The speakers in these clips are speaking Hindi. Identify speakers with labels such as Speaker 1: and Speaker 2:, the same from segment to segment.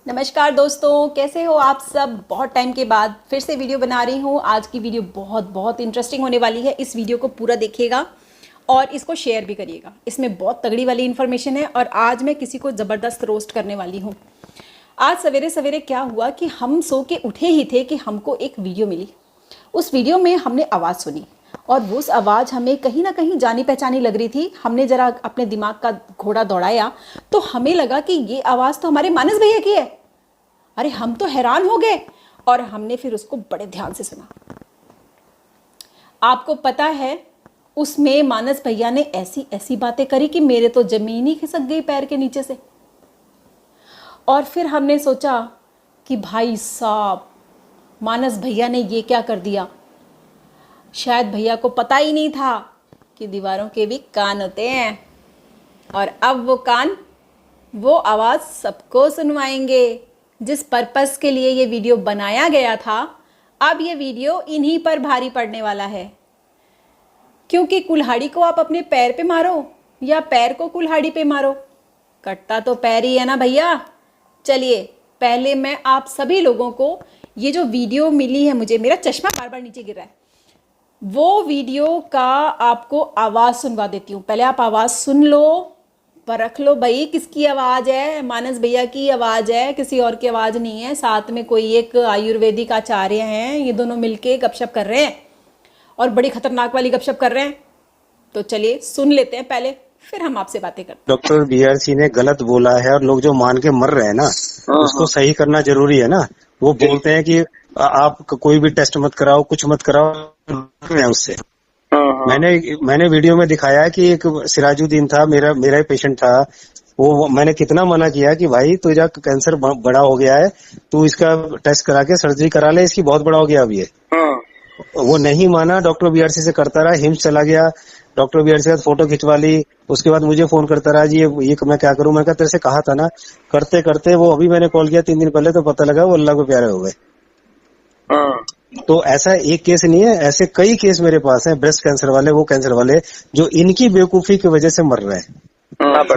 Speaker 1: नमस्कार दोस्तों, कैसे हो आप सब। बहुत टाइम के बाद फिर से वीडियो बना रही हूँ। आज की वीडियो बहुत बहुत इंटरेस्टिंग होने वाली है। इस वीडियो को पूरा देखिएगा और इसको शेयर भी करिएगा। इसमें बहुत तगड़ी वाली इन्फॉर्मेशन है और आज मैं किसी को ज़बरदस्त रोस्ट करने वाली हूँ। आज सवेरे सवेरे क्या हुआ कि हम सो के उठे ही थे कि हमको एक वीडियो मिली। उस वीडियो में हमने आवाज़ सुनी और वो उस आवाज़ हमें कहीं ना कहीं जानी पहचानी लग रही थी। हमने ज़रा अपने दिमाग का घोड़ा दौड़ाया तो हमें लगा कि ये आवाज़ तो हमारे मानस भैया की है। अरे हम तो हैरान हो गए और हमने फिर उसको बड़े ध्यान से सुना। आपको पता है उसमें मानस भैया ने ऐसी ऐसी बातें करी कि मेरे तो जमीन ही खिसक गई पैर के नीचे से। और फिर हमने सोचा कि भाई साहब, मानस भैया ने ये क्या कर दिया। शायद भैया को पता ही नहीं था कि दीवारों के भी कान होते हैं और अब वो कान वो आवाज़ सबको सुनवाएंगे। जिस पर्पस के लिए ये वीडियो बनाया गया था, अब ये वीडियो इन्हीं पर भारी पड़ने वाला है। क्योंकि कुल्हाड़ी को आप अपने पैर पे मारो या पैर को कुल्हाड़ी पे मारो, कटता तो पैर ही है ना भैया। चलिए पहले मैं आप सभी लोगों को ये जो वीडियो मिली है, मुझे मेरा चश्मा बार बार नीचे गिर रहा है, वो वीडियो का आपको आवाज़ सुनवा देती हूँ। पहले आप आवाज़ सुन लो, परख लो भाई किसकी आवाज़ है। मानस भैया की आवाज़ है, किसी और की आवाज़ नहीं है। साथ में कोई एक आयुर्वेदिक आचार्य हैं, ये दोनों मिलके गपशप कर रहे हैं और बड़ी खतरनाक वाली गपशप कर रहे हैं। तो चलिए सुन लेते हैं पहले, फिर हम आपसे बातें करते हैं।
Speaker 2: डॉक्टर बीआरसी ने गलत बोला है और लोग जो मान के मर रहे हैं ना, उसको सही करना जरूरी है ना। वो बोलते हैं कि आप कोई भी टेस्ट मत कराओ, कुछ मत कराओ, है उससे। मैंने वीडियो में दिखाया है कि एक सिराजुद्दीन था, मेरा मेरा ही पेशेंट था। वो मैंने कितना मना किया कि भाई तुझा कैंसर बड़ा हो गया है, तू इसका टेस्ट करा के सर्जरी करा ले, इसकी बहुत बड़ा हो गया अभी है। वो नहीं माना, डॉक्टर बीआरसी से करता रहा, हिम्स चला गया, डॉक्टर बीआरसी के साथ फोटो खिंचवा ली। उसके बाद मुझे फोन करता रहा, जी ये मैं क्या करूं। मैं कहा तेरे से कहा था ना। करते करते वो अभी मैंने कॉल किया 3 दिन पहले तो पता लगा वो अल्लाह को प्यारे हो गए। तो ऐसा एक केस नहीं है, ऐसे कई केस मेरे पास हैं, ब्रेस्ट कैंसर वाले, वो कैंसर वाले जो इनकी बेवकूफी की वजह से मर रहे हैं।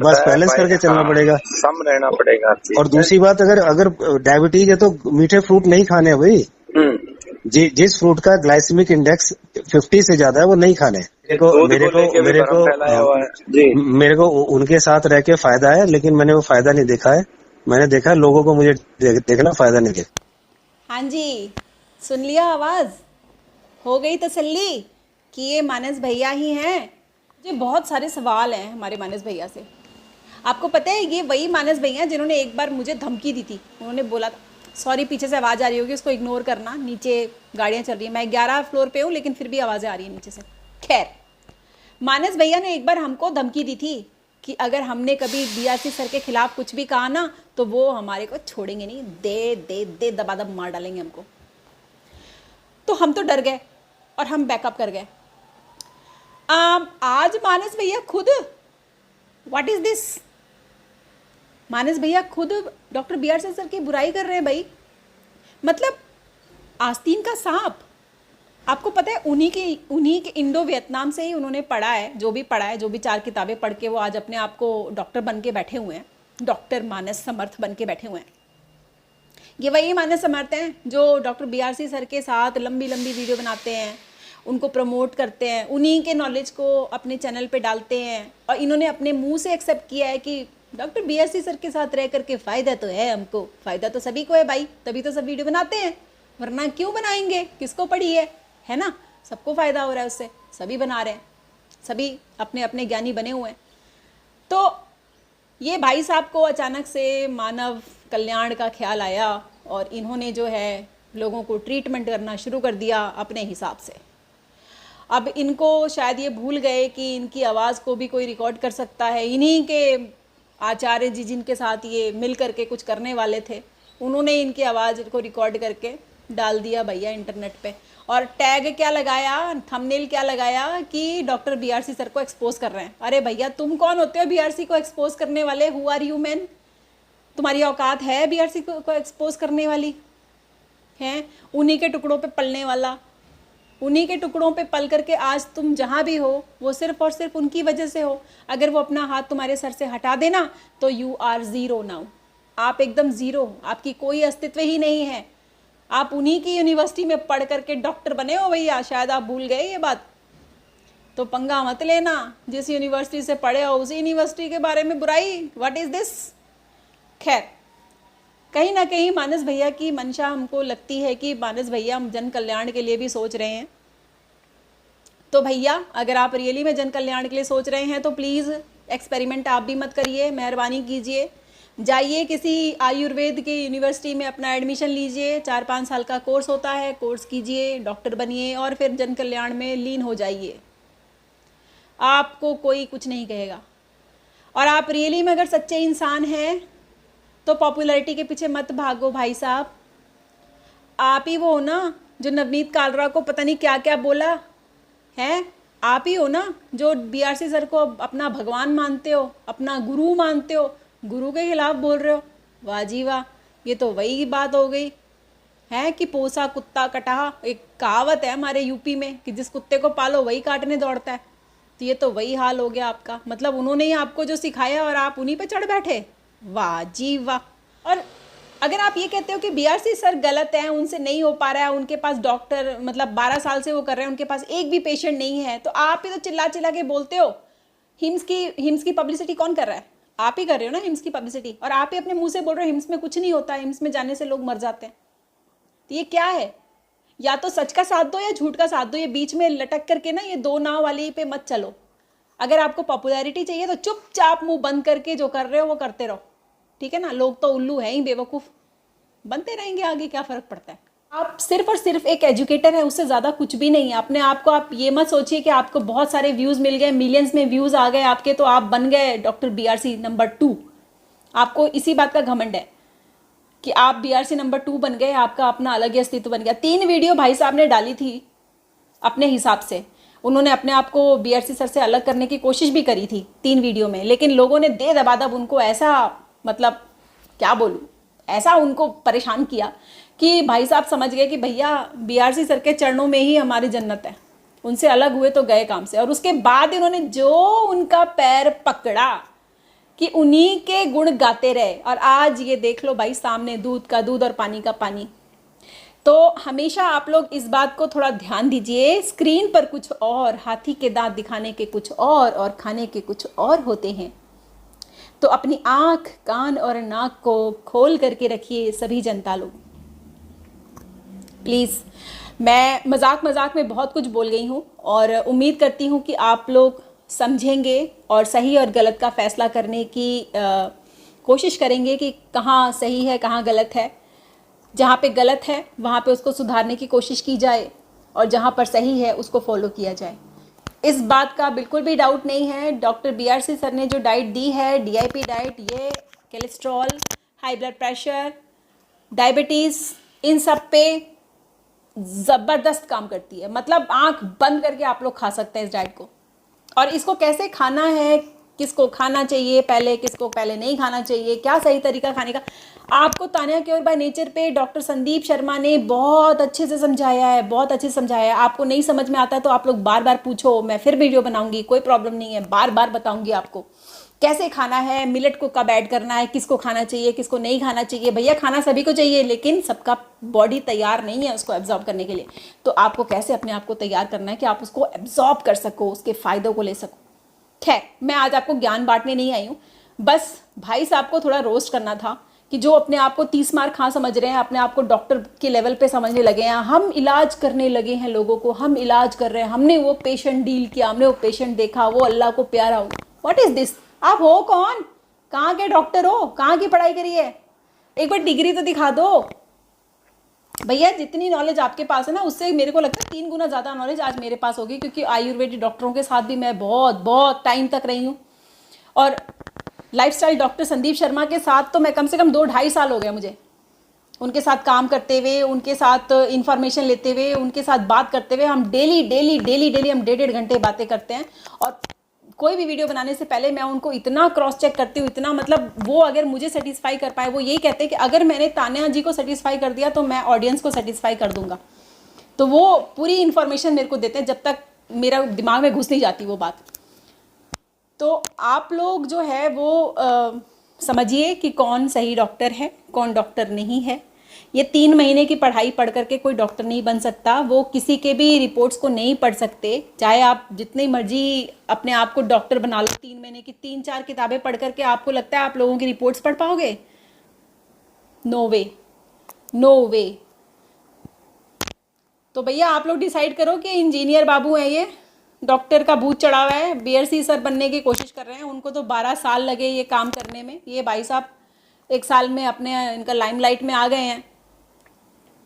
Speaker 2: बस बैलेंस करके चलना पड़ेगा,
Speaker 3: सम रहना पड़ेगा।
Speaker 2: और दूसरी बात, अगर डायबिटीज है तो मीठे फ्रूट नहीं खाने भाई। जिस फ्रूट का ग्लाइसेमिक इंडेक्स 50 से ज्यादा है वो नहीं खाने। मेरे को उनके साथ रह के फायदा है, लेकिन मैंने वो फायदा नहीं देखा है। मैंने देखा लोगों को, मुझे देखना फायदा नहीं देखा।
Speaker 1: हाँ जी, सुन लिया आवाज़, हो गई तसल्ली कि ये मानस भैया ही हैं। मुझे बहुत सारे सवाल हैं हमारे मानस भैया से। आपको पता है ये वही मानस भैया जिन्होंने एक बार मुझे धमकी दी थी। उन्होंने बोला था, सॉरी पीछे से आवाज़ आ रही होगी, उसको इग्नोर करना, नीचे गाड़ियाँ चल रही हैं। मैं 11 फ्लोर पे हूँ लेकिन फिर भी आवाज़ें आ रही हैं नीचे से। खैर, मानस भैया ने एक बार हमको धमकी दी थी कि अगर हमने कभी बीआरसी सर के खिलाफ कुछ भी कहा ना तो वो हमारे को छोड़ेंगे नहीं, दे दे दे दबादब मार डालेंगे हमको। तो हम तो डर गए और हम बैकअप कर गए। आज मानस भैया खुद, व्हाट इज दिस, मानस भैया खुद डॉक्टर बीआरसी सर की बुराई कर रहे हैं भाई। मतलब आस्तीन का सांप। आपको पता है उन्हीं के इंडो वियतनाम से ही उन्होंने पढ़ा है, जो भी पढ़ा है, जो भी 4 किताबें पढ़ के वो आज अपने आप को डॉक्टर बन के बैठे हुए हैं, डॉक्टर मानस समर्थ बन के बैठे हुए हैं। ये वही मानस समर्थ हैं जो डॉक्टर बीआरसी सर के साथ लंबी लंबी वीडियो बनाते हैं, उनको प्रमोट करते हैं, उन्हीं के नॉलेज को अपने चैनल पे डालते हैं। और इन्होंने अपने मुंह से एक्सेप्ट किया है कि डॉक्टर बीआरसी सर के साथ रह करके फ़ायदा तो है हमको, फ़ायदा तो सभी को है भाई, तभी तो सब वीडियो बनाते हैं, वरना क्यों बनाएंगे, किसको पड़ी है ना। सबको फ़ायदा हो रहा है उससे, सभी बना रहे हैं, सभी अपने अपने ज्ञानी बने हुए हैं। तो ये भाई साहब को अचानक से मानव कल्याण का ख्याल आया और इन्होंने जो है लोगों को ट्रीटमेंट करना शुरू कर दिया अपने हिसाब से। अब इनको शायद ये भूल गए कि इनकी आवाज़ को भी कोई रिकॉर्ड कर सकता है। इन्हीं के आचार्य जी जिनके साथ ये मिल करके कुछ करने वाले थे, उन्होंने इनकी आवाज़ को रिकॉर्ड करके डाल दिया भैया इंटरनेट पे। और टैग क्या लगाया, थंबनेल क्या लगाया कि डॉक्टर बीआरसी सर को एक्सपोज कर रहे हैं। अरे भैया तुम कौन होते हो बीआरसी को एक्सपोज करने वाले? Who are you man? तुम्हारी औकात है बीआरसी को एक्सपोज करने वाली? हैं उन्हीं के टुकड़ों पे पलने वाला, उन्हीं के टुकड़ों पे पल करके आज तुम जहाँ भी हो वो सिर्फ और सिर्फ उनकी वजह से हो। अगर वो अपना हाथ तुम्हारे सर से हटा देना तो यू आर ज़ीरो नाउ। आप एकदम ज़ीरो, आपकी कोई अस्तित्व ही नहीं है। आप उन्हीं की यूनिवर्सिटी में पढ़ करके डॉक्टर बने हो भैया, शायद आप भूल गए ये बात। तो पंगा मत लेना, जिस यूनिवर्सिटी से पढ़े हो उसी यूनिवर्सिटी के बारे में बुराई, व्हाट इज़ दिस। खैर, कहीं ना कहीं मानस भैया की मंशा हमको लगती है कि मानस भैया जन कल्याण के लिए भी सोच रहे हैं। तो भैया अगर आप रियली में जन कल्याण के लिए सोच रहे हैं तो प्लीज़ एक्सपेरिमेंट आप भी मत करिए, मेहरबानी कीजिए। जाइए किसी आयुर्वेद के यूनिवर्सिटी में अपना एडमिशन लीजिए, 4-5 साल का कोर्स होता है, कोर्स कीजिए, डॉक्टर बनिए और फिर जन कल्याण में लीन हो जाइए। आपको कोई कुछ नहीं कहेगा। और आप रियली में अगर सच्चे इंसान हैं तो पॉपुलैरिटी के पीछे मत भागो भाई साहब। आप ही वो हो ना जो नवनीत कालरा को पता नहीं क्या क्या बोला है, आप ही हो ना जो बीआरसी सर को अपना भगवान मानते हो, अपना गुरु मानते हो, गुरु के खिलाफ बोल रहे हो। वाह जी वाह, ये तो वही बात हो गई है कि पोसा कुत्ता कटा। एक कहावत है हमारे यूपी में कि जिस कुत्ते को पालो वही काटने दौड़ता है। तो ये तो वही हाल हो गया आपका, मतलब उन्होंने ही आपको जो सिखाया और आप उन्हीं पे चढ़ बैठे। वाह जी वाह। और अगर आप ये कहते हो कि बीआरसी सर गलत हैं, उनसे नहीं हो पा रहा है, उनके पास डॉक्टर मतलब 12 साल से वो कर रहे हैं, उनके पास एक भी पेशेंट नहीं है, तो आप ही तो चिल्ला चिल्ला के बोलते हो। हिम्स की पब्लिसिटी कौन कर रहा है? आप ही कर रहे हो ना हिम्स की पब्लिसिटी। और आप ही अपने मुंह से बोल रहे हो हिम्स में कुछ नहीं होता, हिम्स में जाने से लोग मर जाते हैं। तो ये क्या है? या तो सच का साथ दो या झूठ का साथ दो, ये बीच में लटक करके ना ये दो नाव वाली पे मत चलो। अगर आपको पॉपुलैरिटी चाहिए तो चुपचाप मुंह बंद करके जो कर रहे हो वो करते रहो, ठीक है ना। लोग तो उल्लू हैं ही, बेवकूफ़ बनते रहेंगे, आगे क्या फ़र्क पड़ता है। आप सिर्फ और सिर्फ एक एजुकेटर है, उससे ज़्यादा कुछ भी नहीं है। अपने आप को आप ये मत सोचिए कि आपको बहुत सारे व्यूज़ मिल गए, मिलियंस में व्यूज़ आ गए आपके तो आप बन गए डॉक्टर बीआरसी नंबर 2। आपको इसी बात का घमंड है कि आप बीआरसी नंबर 2 बन गए, आपका अपना अलग ही अस्तित्व बन गया। 3 वीडियो भाई साहब ने डाली थी अपने हिसाब से, उन्होंने अपने आप को बीआरसी सर से अलग करने की कोशिश भी करी थी 3 वीडियो में, लेकिन लोगों ने दे दबादब उनको ऐसा, मतलब क्या बोलूँ, ऐसा उनको परेशान किया कि भाई साहब समझ गए कि भैया बीआरसी सर के चरणों में ही हमारी जन्नत है, उनसे अलग हुए तो गए काम से। और उसके बाद इन्होंने जो उनका पैर पकड़ा कि उन्हीं के गुण गाते रहे, और आज ये देख लो भाई सामने दूध का दूध और पानी का पानी। तो हमेशा आप लोग इस बात को थोड़ा ध्यान दीजिए, स्क्रीन पर कुछ और, हाथी के दांत दिखाने के कुछ और खाने के कुछ और होते हैं। तो अपनी आँख, कान और नाक को खोल करके रखिए सभी जनता लोग, प्लीज़। मैं मजाक में बहुत कुछ बोल गई हूँ और उम्मीद करती हूँ कि आप लोग समझेंगे और सही और गलत का फैसला करने की कोशिश करेंगे कि कहाँ सही है कहाँ गलत है। जहाँ पे गलत है वहाँ पे उसको सुधारने की कोशिश की जाए और जहाँ पर सही है उसको फॉलो किया जाए। इस बात का बिल्कुल भी डाउट नहीं है, डॉक्टर बीआरसी सर ने जो डाइट दी है, डीआईपी डाइट, ये cholesterol, high blood pressure, diabetes, इन सब पे ज़बरदस्त काम करती है। मतलब आंख बंद करके आप लोग खा सकते हैं इस डाइट को। और इसको कैसे खाना है, किसको खाना चाहिए पहले, किसको पहले नहीं खाना चाहिए, क्या सही तरीका खाने का, आपको तान्या क्योर बाय नेचर पे डॉक्टर संदीप शर्मा ने बहुत अच्छे से समझाया है, बहुत अच्छे से समझाया है। आपको नहीं समझ में आता तो आप लोग बार बार पूछो, मैं फिर वीडियो बनाऊंगी, कोई प्रॉब्लम नहीं है, बार बार बताऊंगी आपको कैसे खाना है, मिलेट को कब ऐड करना है, किसको खाना चाहिए किसको नहीं खाना चाहिए। भैया खाना सभी को चाहिए, लेकिन सबका बॉडी तैयार नहीं है उसको एब्जॉर्ब करने के लिए। तो आपको कैसे अपने आप को तैयार करना है कि आप उसको एब्जॉर्ब कर सको, उसके फ़ायदों को ले सको। खैर, मैं आज आपको ज्ञान बांटने नहीं आई हूँ, बस भाई साहब को थोड़ा रोस्ट करना था कि जो अपने आप को 30 मार खां समझ रहे हैं, अपने आप को डॉक्टर के लेवल पे समझने लगे हैं, हम इलाज करने लगे हैं लोगों को, हम इलाज कर रहे हैं, हमने वो पेशेंट डील किया, हमने वो पेशेंट देखा, वो अल्लाह को प्यारा हो। What is this? आप हो कौन? कहाँ के डॉक्टर हो? कहाँ की पढ़ाई करी है? एक बार डिग्री तो दिखा दो भैया। जितनी नॉलेज आपके पास है ना, उससे मेरे को लगता है 3 गुना ज़्यादा नॉलेज आज मेरे पास होगी, क्योंकि आयुर्वेदिक डॉक्टरों के साथ भी मैं बहुत बहुत टाइम तक रही हूँ। और लाइफस्टाइल डॉक्टर संदीप शर्मा के साथ तो मैं कम से कम 2-2.5 साल हो गए मुझे, उनके साथ काम करते हुए, उनके साथ इंफॉर्मेशन लेते हुए, उनके साथ बात करते हुए। हम डेली हम 1.5 घंटे बातें करते हैं। और कोई भी वीडियो बनाने से पहले मैं उनको इतना क्रॉस चेक करती हूँ, इतना, मतलब वो अगर मुझे सेटिस्फाई कर पाए, वो यही कहते हैं कि अगर मैंने तान्या जी को सेटिस्फाई कर दिया तो मैं ऑडियंस को सेटिस्फाई कर दूंगा। तो वो पूरी इन्फॉर्मेशन मेरे को देते हैं जब तक मेरा दिमाग में घुस नहीं जाती वो बात। तो आप लोग जो है वो समझिए कि कौन सही डॉक्टर है, कौन डॉक्टर नहीं है। ये 3 महीने की पढ़ाई पढ़ करके कोई डॉक्टर नहीं बन सकता। वो किसी के भी रिपोर्ट्स को नहीं पढ़ सकते, चाहे आप जितनी मर्जी अपने आप को डॉक्टर बना लो। 3 महीने की 3-4 किताबें पढ़ करके आपको लगता है आप लोगों की रिपोर्ट्स पढ़ पाओगे? नो वे, नो वे। तो भैया आप लोग डिसाइड करो कि इंजीनियर बाबू हैं, ये डॉक्टर का भूत चढ़ा हुआ है, बीआरसी सर बनने की कोशिश कर रहे हैं। उनको तो 12 साल लगे ये काम करने में। ये भाई साहब 1 साल में अपने इनका लाइमलाइट में आ गए हैं।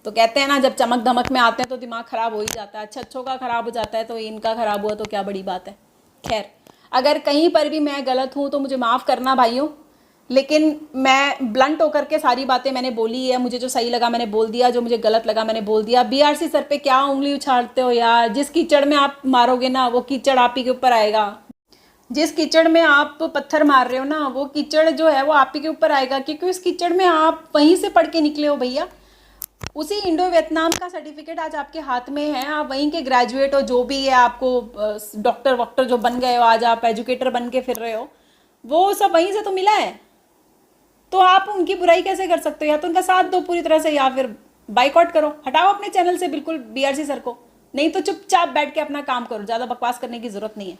Speaker 1: तो कहते हैं ना, जब चमक धमक में आते हैं तो दिमाग ख़राब हो ही जाता है। अच्छों का ख़राब हो जाता है, तो इनका ख़राब हुआ तो क्या बड़ी बात है। खैर, अगर कहीं पर भी मैं गलत हूँ तो मुझे माफ़ करना भाइयों, लेकिन मैं ब्लंट होकर के सारी बातें मैंने बोली है। मुझे जो सही लगा मैंने बोल दिया, जो मुझे गलत लगा मैंने बोल दिया। बीआरसी सर पे क्या उंगली उछालते हो यार? जिस कीचड़ में आप मारोगे ना, वो कीचड़ आप ही के ऊपर आएगा। जिस कीचड़ में आप पत्थर मार रहे हो ना, वो कीचड़ जो है वो आप ही के ऊपर आएगा, क्योंकि उस कीचड़ में आप वहीं से पढ़ के निकले हो भैया। उसी इंडो वियतनाम का सर्टिफिकेट आज आपके हाथ में है। आप वहीं के ग्रेजुएट हो, जो भी है, आपको डॉक्टर वॉक्टर जो बन गए हो, आज आप एजुकेटर बन के फिर रहे हो, वो सब वहीं से तो मिला है। तो आप उनकी बुराई कैसे कर सकते हो? या तो उनका साथ दो पूरी तरह से, या फिर बाइकआउट करो, हटाओ अपने चैनल से बिल्कुल बीआरसी सर को। नहीं तो चुपचाप बैठ के अपना काम करो, ज़्यादा बकवास करने की ज़रूरत नहीं है।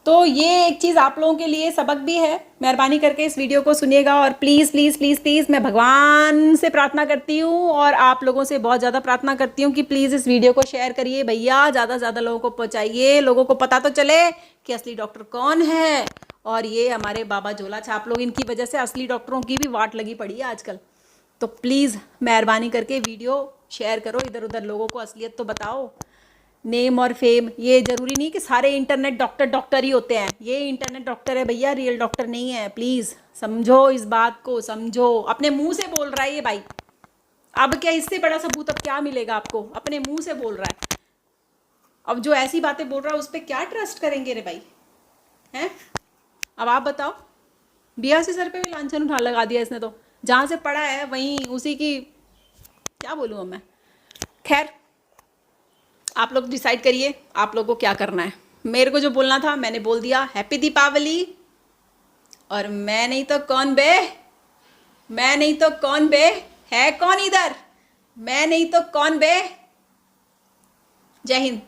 Speaker 1: तो ये एक चीज़ आप लोगों के लिए सबक भी है। मेहरबानी करके इस वीडियो को सुनिएगा, और प्लीज़ प्लीज़ प्लीज़ प्लीज़ मैं भगवान से प्रार्थना करती हूँ और आप लोगों से बहुत ज़्यादा प्रार्थना करती हूँ कि प्लीज़ इस वीडियो को शेयर करिए भैया, ज़्यादा से ज़्यादा लोगों को पहुँचाइए। लोगों को पता तो चले कि असली डॉक्टर कौन है। और ये हमारे बाबा झोला छाप लोग, इनकी वजह से असली डॉक्टरों की भी वाट लगी पड़ी है आजकल। तो प्लीज़ मेहरबानी करके वीडियो शेयर करो, इधर उधर लोगों को असलियत तो बताओ। नेम और फेम, ये ज़रूरी नहीं कि सारे इंटरनेट डॉक्टर ही होते हैं। ये इंटरनेट डॉक्टर है भैया, रियल डॉक्टर नहीं है। प्लीज़ समझो, इस बात को समझो। अपने मुंह से बोल रहा है ये भाई। अब क्या इससे बड़ा सबूत अब क्या मिलेगा आपको? अपने मुंह से बोल रहा है। अब जो ऐसी बातें बोल रहा है उस पर क्या ट्रस्ट करेंगे रे भाई, हैं? अब आप बताओ। बीआरसी सर पे भी लांछन उठा लगा दिया इसने, तो जहाँ से पढ़ा है वहीं उसी की, क्या बोलूँ अब मैं। खैर, आप लोग डिसाइड करिए आप लोगों को क्या करना है। मेरे को जो बोलना था मैंने बोल दिया। हैप्पी दीपावली। और मैं नहीं तो कौन बे, मैं नहीं तो कौन बे, है कौन इधर? मैं नहीं तो कौन बे। जय हिंद।